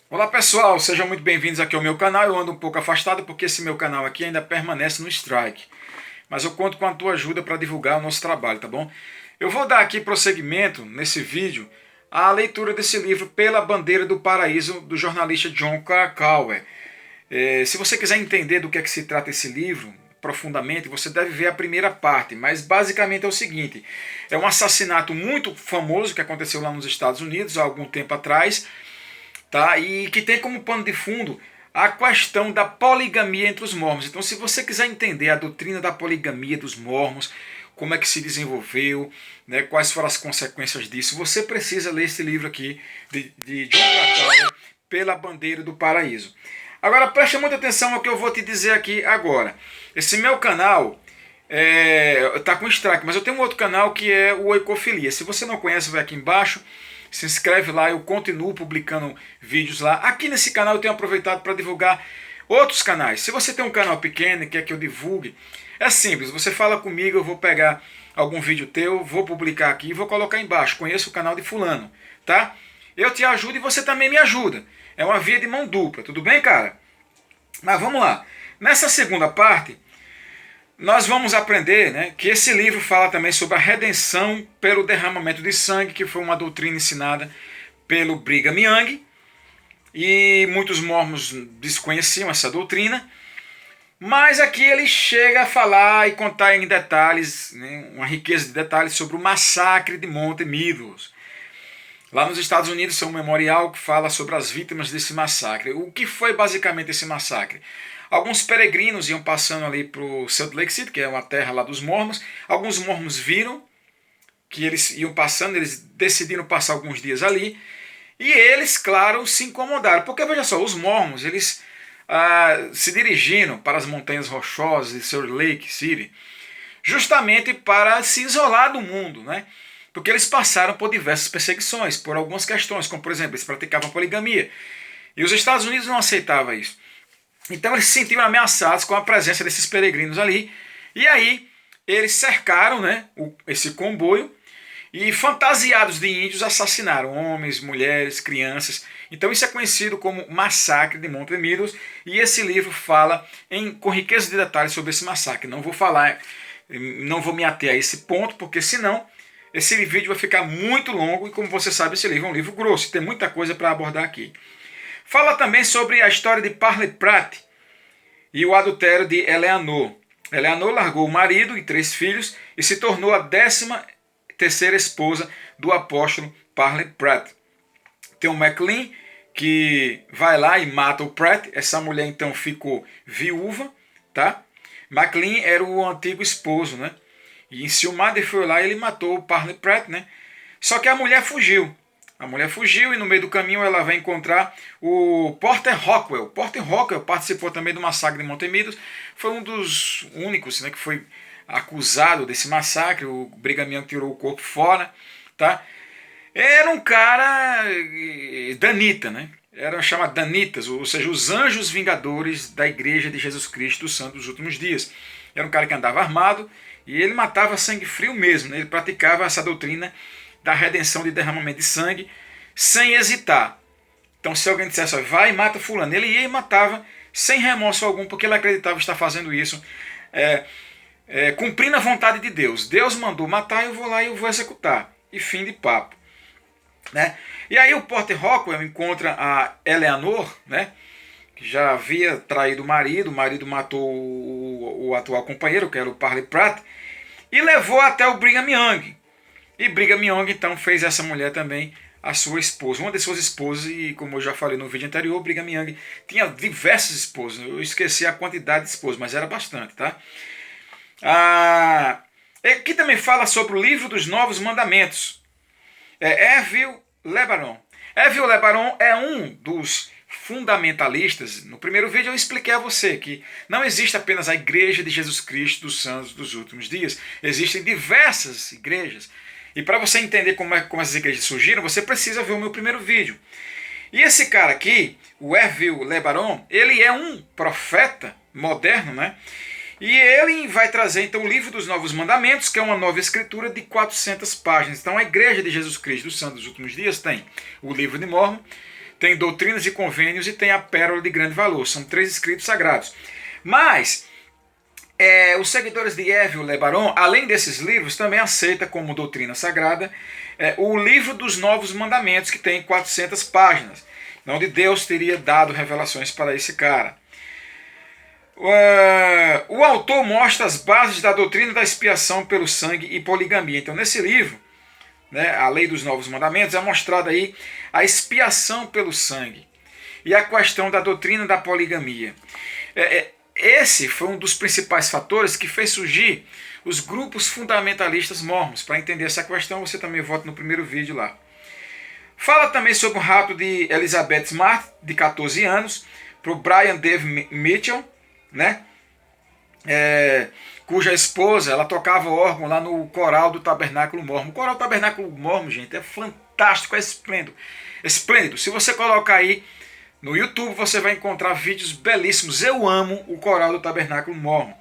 Olá pessoal, sejam muito bem-vindos aqui ao meu canal. Eu ando um pouco afastado porque esse meu canal aqui ainda permanece no strike. Mas eu conto com a tua ajuda para divulgar o nosso trabalho, tá bom? Eu vou dar aqui prosseguimento nesse vídeo à leitura desse livro Pela Bandeira do Paraíso, do jornalista John Krakauer. Se você quiser entender do que é que se trata esse livro profundamente, você deve ver a primeira parte, mas basicamente é o seguinte: é um assassinato muito famoso que aconteceu lá nos Estados Unidos há algum tempo atrás, tá? E que tem como pano de fundo a questão da poligamia entre os mormons. Então, se você quiser entender a doutrina da poligamia dos mormons, como é que se desenvolveu, né, quais foram as consequências disso, você precisa ler esse livro aqui de John Krakauer, Pela Bandeira do Paraíso. Agora, preste muita atenção ao que eu vou te dizer aqui agora. Esse meu canal tá com strike, mas eu tenho um outro canal que é o Oikofilia. Se você não conhece, vai aqui embaixo. Se inscreve lá, eu continuo publicando vídeos lá. Aqui nesse canal eu tenho aproveitado para divulgar outros canais. Se você tem um canal pequeno e quer que eu divulgue, é simples, você fala comigo, eu vou pegar algum vídeo teu, vou publicar aqui e vou colocar embaixo. Conheço o canal de fulano, tá? Eu te ajudo e você também me ajuda. É uma via de mão dupla, tudo bem, cara? Mas vamos lá. Nessa segunda parte, nós vamos aprender, né, que esse livro fala também sobre a redenção pelo derramamento de sangue, que foi uma doutrina ensinada pelo Brigham Young, e muitos mormons desconheciam essa doutrina, mas aqui ele chega a falar e contar em detalhes, né, uma riqueza de detalhes sobre o massacre de Monte Meadows. Lá nos Estados Unidos tem um memorial que fala sobre as vítimas desse massacre. O que foi basicamente esse massacre? Alguns peregrinos iam passando ali para o Salt Lake City, que é uma terra lá dos mormons. Alguns mormons viram que eles iam passando, eles decidiram passar alguns dias ali. E eles, claro, se incomodaram. Porque, veja só, os mormons, eles se dirigiram para as montanhas rochosas de Salt Lake City, justamente para se isolar do mundo, né? Porque eles passaram por diversas perseguições, por algumas questões, como por exemplo, eles praticavam poligamia. E os Estados Unidos não aceitavam isso. Então eles se sentiram ameaçados com a presença desses peregrinos ali. E aí eles cercaram, né, esse comboio e, fantasiados de índios, assassinaram homens, mulheres, crianças. Então isso é conhecido como Massacre de Monte Meadows. E esse livro fala com riqueza de detalhes sobre esse massacre. Não vou falar, não vou me ater a esse ponto, porque senão esse vídeo vai ficar muito longo. E como você sabe, esse livro é um livro grosso, tem muita coisa para abordar aqui. Fala também sobre a história de Parley Pratt e o adultério de Eleanor. Eleanor largou o marido e 3 filhos e se tornou a 13ª esposa do apóstolo Parley Pratt. Tem o McLean, que vai lá e mata o Pratt. Essa mulher então ficou viúva, tá? McLean era o antigo esposo, né? E enciumado ele foi lá e ele matou o Parley Pratt, né? Só que a mulher fugiu. A mulher fugiu e no meio do caminho ela vai encontrar o Porter Rockwell. Porter Rockwell participou também do massacre de Monte Meadows. Foi um dos únicos, né, que foi acusado desse massacre. O Brigham Young tirou o corpo fora, tá? Era um cara danita, né? Eram chamados danitas, ou seja, os anjos vingadores da Igreja de Jesus Cristo dos Santos dos Últimos Dias. Era um cara que andava armado e ele matava sangue frio mesmo, né? Ele praticava essa doutrina da redenção de derramamento de sangue sem hesitar. Então, se alguém dissesse, vai e mata fulano, ele ia e matava sem remorso algum, porque ele acreditava estar fazendo isso, cumprindo a vontade de Deus. Deus mandou matar, eu vou lá e eu vou executar. E fim de papo. Né? E aí o Porter Rockwell encontra a Eleanor, né, que já havia traído o marido matou o atual companheiro, que era o Parley Pratt, e levou até o Brigham Young. E Brigham Young então fez essa mulher também a sua esposa, uma das suas esposas. E como eu já falei no vídeo anterior, Brigham Young tinha diversas esposas. Eu esqueci a quantidade de esposas, mas era bastante, tá? Aqui também fala sobre o livro dos Novos Mandamentos. Ervil LeBaron. Ervil LeBaron é um dos fundamentalistas. No primeiro vídeo eu expliquei a você que não existe apenas a Igreja de Jesus Cristo dos Santos dos Últimos Dias. Existem diversas igrejas. E para você entender como essas igrejas surgiram, você precisa ver o meu primeiro vídeo. E esse cara aqui, o Ervil LeBaron, ele é um profeta moderno, né? E ele vai trazer então o livro dos Novos Mandamentos, que é uma nova escritura de 400 páginas. Então a Igreja de Jesus Cristo dos Santos dos Últimos Dias tem o livro de Mórmon, tem Doutrinas e Convênios e tem a Pérola de Grande Valor. São 3 escritos sagrados. Mas os seguidores de Évio Lebaron, além desses livros, também aceita como doutrina sagrada o livro dos Novos Mandamentos, que tem 400 páginas, onde Deus teria dado revelações para esse cara. O autor mostra as bases da doutrina da expiação pelo sangue e poligamia. Então, nesse livro, né, a Lei dos Novos Mandamentos, é mostrada aí a expiação pelo sangue e a questão da doutrina da poligamia. Esse foi um dos principais fatores que fez surgir os grupos fundamentalistas mormons. Para entender essa questão, você também volta no primeiro vídeo lá. Fala também sobre o rapto de Elizabeth Smart, de 14 anos, para o Brian Dave Mitchell, né? Cuja esposa, ela tocava órgão lá no coral do Tabernáculo Mormon. O coral do Tabernáculo Mormon, gente, é fantástico, é esplêndido. Esplêndido. Se você colocar aí no YouTube, você vai encontrar vídeos belíssimos. Eu amo o coral do Tabernáculo Mormon.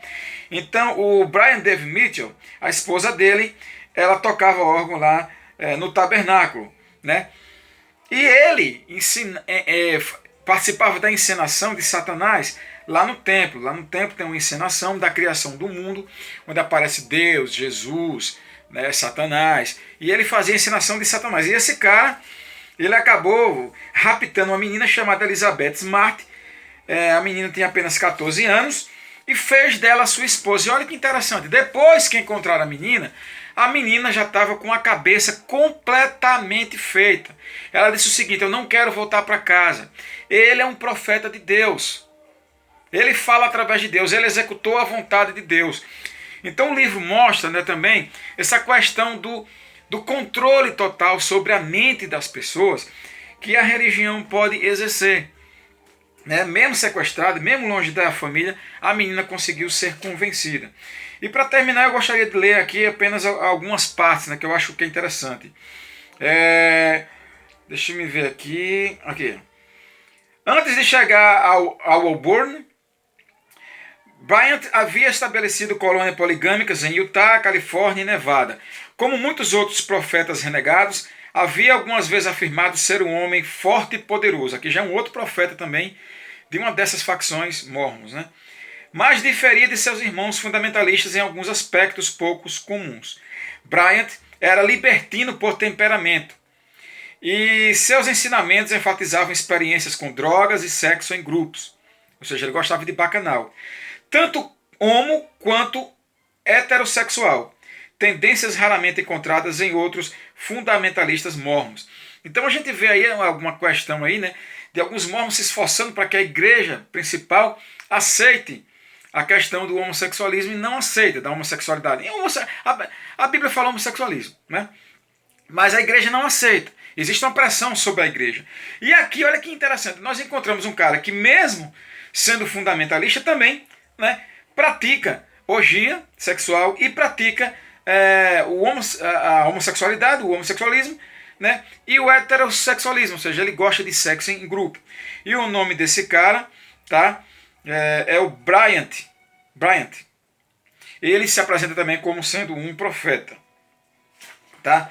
Então, o Brian Dave Mitchell, a esposa dele, ela tocava órgão lá no tabernáculo, né? E ele participava da encenação de Satanás lá no templo. Lá no templo tem uma encenação da criação do mundo, onde aparece Deus, Jesus, né, Satanás. E ele fazia a encenação de Satanás. E esse cara, ele acabou raptando uma menina chamada Elizabeth Smart. A menina tinha apenas 14 anos e fez dela sua esposa. E olha que interessante, depois que encontraram a menina já estava com a cabeça completamente feita. Ela disse o seguinte: eu não quero voltar para casa. Ele é um profeta de Deus. Ele fala através de Deus. Ele executou a vontade de Deus. Então o livro mostra, né, também essa questão do controle total sobre a mente das pessoas que a religião pode exercer. Né? Mesmo sequestrada, mesmo longe da família, a menina conseguiu ser convencida. E para terminar, eu gostaria de ler aqui apenas algumas partes, né, que eu acho que é interessante. Deixa eu me ver aqui. Antes de chegar ao Auburn, Bryant havia estabelecido colônias poligâmicas em Utah, Califórnia e Nevada. Como muitos outros profetas renegados, havia algumas vezes afirmado ser um homem forte e poderoso. Aqui já é um outro profeta também, de uma dessas facções mormons, né? Mas diferia de seus irmãos fundamentalistas em alguns aspectos poucos comuns. Bryant era libertino por temperamento, e seus ensinamentos enfatizavam experiências com drogas e sexo em grupos. Ou seja, ele gostava de bacanal. Tanto homo quanto heterossexual. Tendências raramente encontradas em outros fundamentalistas mormons. Então a gente vê aí alguma questão aí, né, de alguns mormons se esforçando para que a igreja principal aceite a questão do homossexualismo e não aceita da homossexualidade. A Bíblia fala homossexualismo, né? Mas a igreja não aceita. Existe uma pressão sobre a igreja. E aqui, olha que interessante, nós encontramos um cara que, mesmo sendo fundamentalista, também, né, pratica orgia sexual e pratica a homossexualidade, o homossexualismo, né, e o heterossexualismo, ou seja, ele gosta de sexo em grupo. E o nome desse cara, tá, é o Bryant. Ele se apresenta também como sendo um profeta. Tá?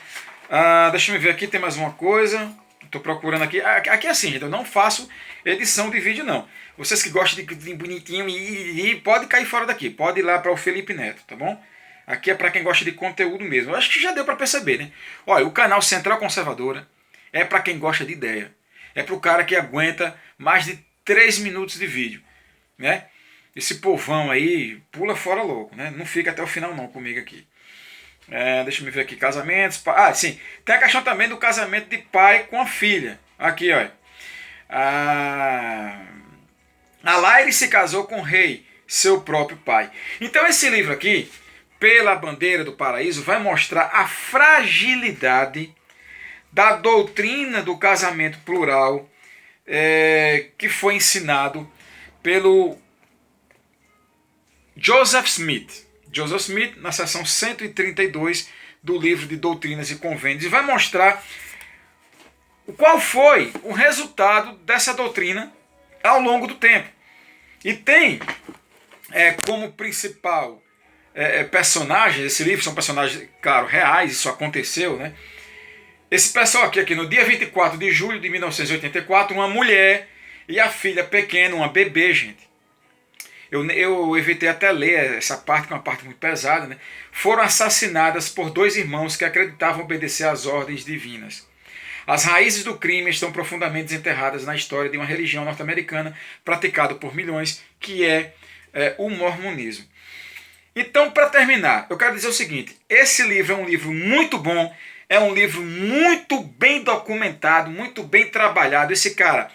Deixa eu ver aqui, tem mais uma coisa. Estou procurando aqui. Aqui é assim, gente, eu não faço edição de vídeo, não. Vocês que gostam de bonitinho e pode cair fora daqui. Pode ir lá para o Felipe Neto, tá bom? Aqui é para quem gosta de conteúdo mesmo. Eu acho que já deu para perceber, né? Olha, o canal Central Conservadora é para quem gosta de ideia. É para o cara que aguenta mais de 3 minutos de vídeo, né? Esse povão aí pula fora louco, né? Não fica até o final não comigo aqui. Deixa eu me ver aqui, casamentos. Sim, tem a questão também do casamento de pai com a filha. Aqui, olha. A Laire se casou com o rei, seu próprio pai. Então esse livro aqui, Pela Bandeira do Paraíso, vai mostrar a fragilidade da doutrina do casamento plural que foi ensinado pelo Joseph Smith. Joseph Smith, na seção 132 do livro de Doutrinas e Convênios, e vai mostrar qual foi o resultado dessa doutrina ao longo do tempo. E tem como principal personagem desse livro, são personagens, claro, reais, isso aconteceu, né? Esse pessoal aqui no dia 24 de julho de 1984, uma mulher e a filha pequena, uma bebê, gente. Eu evitei até ler essa parte, que é uma parte muito pesada, né? Foram assassinadas por dois irmãos que acreditavam obedecer às ordens divinas. As raízes do crime estão profundamente desenterradas na história de uma religião norte-americana praticada por milhões, que é o mormonismo. Então, para terminar, eu quero dizer o seguinte: esse livro é um livro muito bom, é um livro muito bem documentado, muito bem trabalhado. Esse cara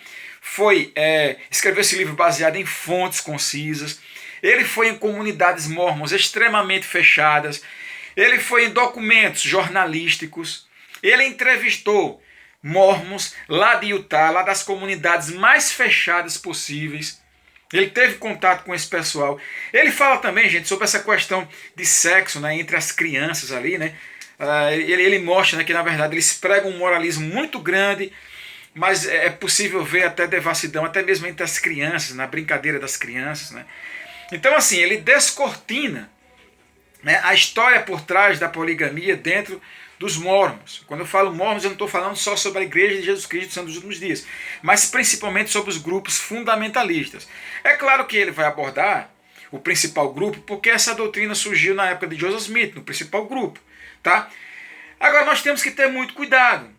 escreveu esse livro baseado em fontes concisas. Ele foi em comunidades mormons extremamente fechadas. Ele foi em documentos jornalísticos. Ele entrevistou mormons lá de Utah, lá das comunidades mais fechadas possíveis. Ele teve contato com esse pessoal. Ele fala também, gente, sobre essa questão de sexo, né, entre as crianças ali, né? Ele mostra, né, que na verdade eles pregam um moralismo muito grande, mas é possível ver até devassidão, até mesmo entre as crianças, na brincadeira das crianças, né? Então, assim, ele descortina, né, a história por trás da poligamia dentro dos mormons. Quando eu falo mormons, eu não estou falando só sobre a Igreja de Jesus Cristo Santo dos Últimos Dias, mas principalmente sobre os grupos fundamentalistas. É claro que ele vai abordar o principal grupo, porque essa doutrina surgiu na época de Joseph Smith, no principal grupo, tá? Agora, nós temos que ter muito cuidado.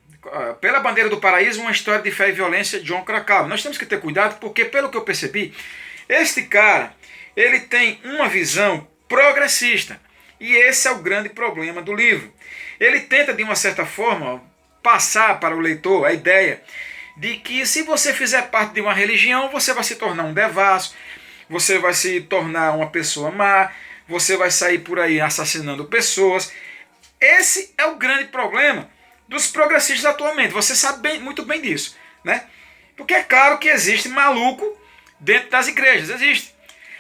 Pela Bandeira do Paraíso, uma história de fé e violência, John Krakauer. Nós temos que ter cuidado porque, pelo que eu percebi, este cara, ele tem uma visão progressista. E esse é o grande problema do livro. Ele tenta, de uma certa forma, passar para o leitor a ideia de que se você fizer parte de uma religião, você vai se tornar um devasso, você vai se tornar uma pessoa má, você vai sair por aí assassinando pessoas. Esse é o grande problema dos progressistas atualmente. Você sabe muito bem disso, né? Porque é claro que existe maluco dentro das igrejas, existe.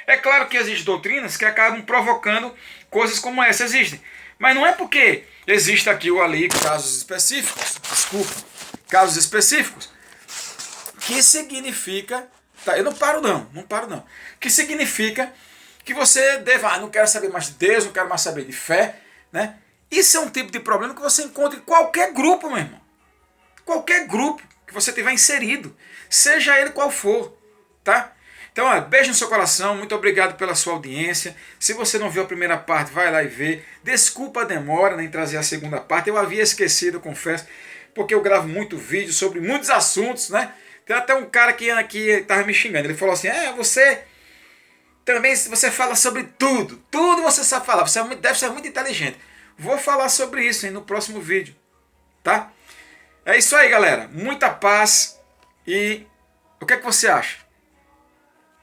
É claro que existem doutrinas que acabam provocando coisas como essa, existem. Mas não é porque existe aqui ou ali casos específicos, casos específicos, que significa, tá, eu não paro não, que significa que você deva, não quero saber mais de Deus, não quero mais saber de fé, né? Isso é um tipo de problema que você encontra em qualquer grupo, meu irmão. Qualquer grupo que você tiver inserido, seja ele qual for, tá? Então, beijo no seu coração, muito obrigado pela sua audiência. Se você não viu a primeira parte, vai lá e vê. Desculpa a demora, né, em trazer a segunda parte, eu havia esquecido, eu confesso, porque eu gravo muito vídeo sobre muitos assuntos, né? Tem até um cara que estava me xingando, ele falou assim, você também você fala sobre tudo você sabe falar, você deve ser muito inteligente. Vou falar sobre isso aí no próximo vídeo, tá? É isso aí, galera. Muita paz e o que é que você acha?